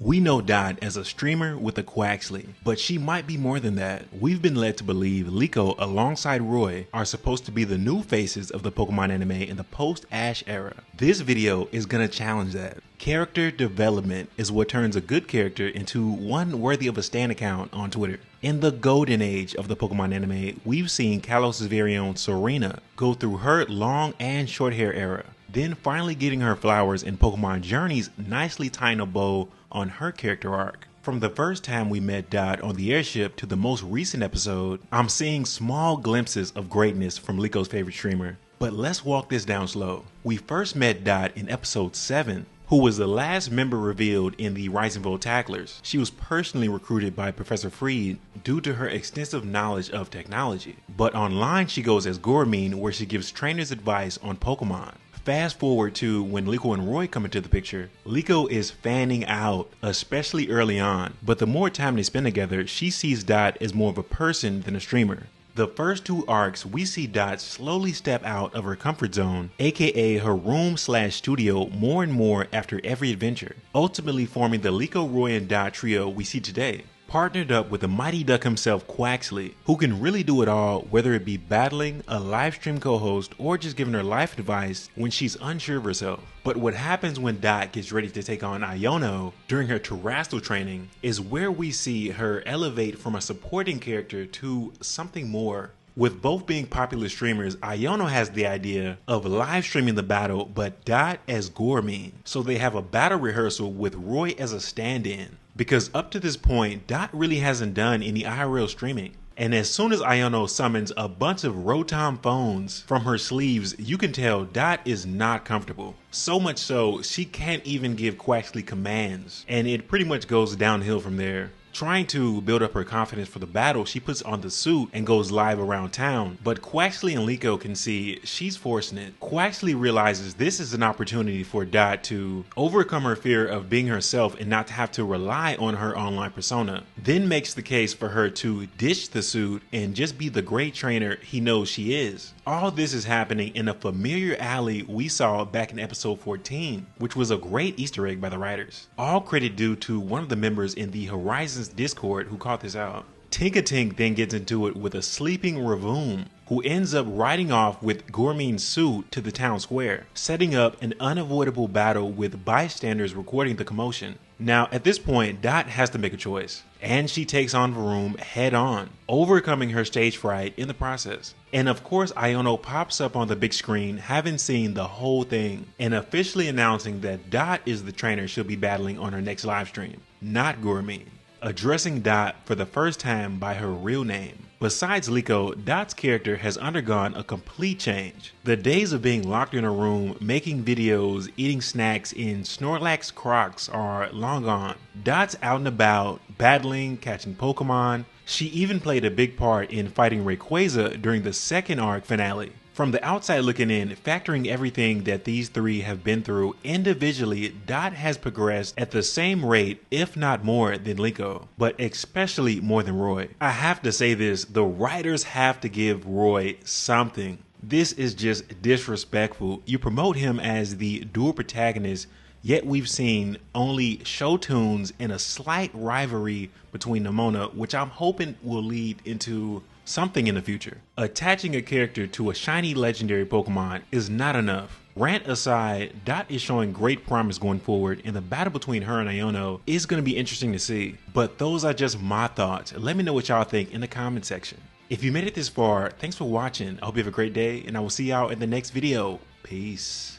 We know Dot as a streamer with a Quaxley, but she might be more than that. We've been led to believe Liko alongside Roy are supposed to be the new faces of the Pokemon anime in the post-Ash era. This video is gonna challenge that. Character development is what turns a good character into one worthy of a stan account on Twitter. In the golden age of the Pokemon anime, we've seen Kalos' very own Serena go through her long and short hair era, then finally getting her flowers in Pokemon Journey's nicely tying a bow on her character arc. From the first time we met Dot on the airship to the most recent episode, I'm seeing small glimpses of greatness from Liko's favorite streamer. But let's walk this down slow. We first met Dot in episode 7, who was the last member revealed in the Rising Volt Tacklers. She was personally recruited by Professor Freed due to her extensive knowledge of technology. But online she goes as Gourmine, where she gives trainers advice on Pokemon. Fast forward to when Liko and Roy come into the picture. Liko is fanning out, especially early on, but the more time they spend together, she sees Dot as more of a person than a streamer. The first two arcs, we see Dot slowly step out of her comfort zone, aka her room/studio, more and more after every adventure, ultimately forming the Liko, Roy, and Dot trio we see today. Partnered up with the mighty duck himself, Quaxley, who can really do it all, whether it be battling, a live stream co-host, or just giving her life advice when she's unsure of herself. But what happens when Dot gets ready to take on Iono during her terrestrial training is where we see her elevate from a supporting character to something more. With both being popular streamers, Iono has the idea of live streaming the battle, but Dot as Gourmine. So they have a battle rehearsal with Roy as a stand-in. Because up to this point, Dot really hasn't done any IRL streaming. And as soon as Iono summons a bunch of Rotom phones from her sleeves, you can tell Dot is not comfortable. So much so, she can't even give Quaxley commands. And it pretty much goes downhill from there. Trying to build up her confidence for the battle, she puts on the suit and goes live around town. But Quaxley and Liko can see she's forcing it. Quaxley realizes this is an opportunity for Dot to overcome her fear of being herself and not to have to rely on her online persona. Then makes the case for her to ditch the suit and just be the great trainer he knows she is. All this is happening in a familiar alley we saw back in episode 14, which was a great Easter egg by the writers. All credit due to one of the members in the Horizons Discord who caught this out. Tinkatink then gets into it with a sleeping Ravoom, who ends up riding off with Gourmine's suit to the town square, setting up an unavoidable battle with bystanders recording the commotion. Now at this point, Dot has to make a choice, and she takes on Varoom head on, overcoming her stage fright in the process. And of course Iono pops up on the big screen, having seen the whole thing, and officially announcing that Dot is the trainer she'll be battling on her next live stream, not Gourmine. Addressing Dot for the first time by her real name. Besides Liko, Dot's character has undergone a complete change. The days of being locked in a room, making videos, eating snacks in Snorlax Crocs are long gone. Dot's out and about, battling, catching Pokemon. She even played a big part in fighting Rayquaza during the second arc finale. From the outside looking in, factoring everything that these three have been through individually, Dot has progressed at the same rate, if not more, than Liko, but especially more than Roy. I have to say this, the writers have to give Roy something. This is just disrespectful. You promote him as the dual protagonist, yet we've seen only show tunes and a slight rivalry between Nemona, which I'm hoping will lead into something in the future. Attaching a character to a shiny legendary Pokemon is not enough. Rant aside, Dot is showing great promise going forward, and the battle between her and Iono is going to be interesting to see. But those are just my thoughts. Let me know what y'all think in the comment section. If you made it this far, thanks for watching. I hope you have a great day, and I will see y'all in the next video. Peace.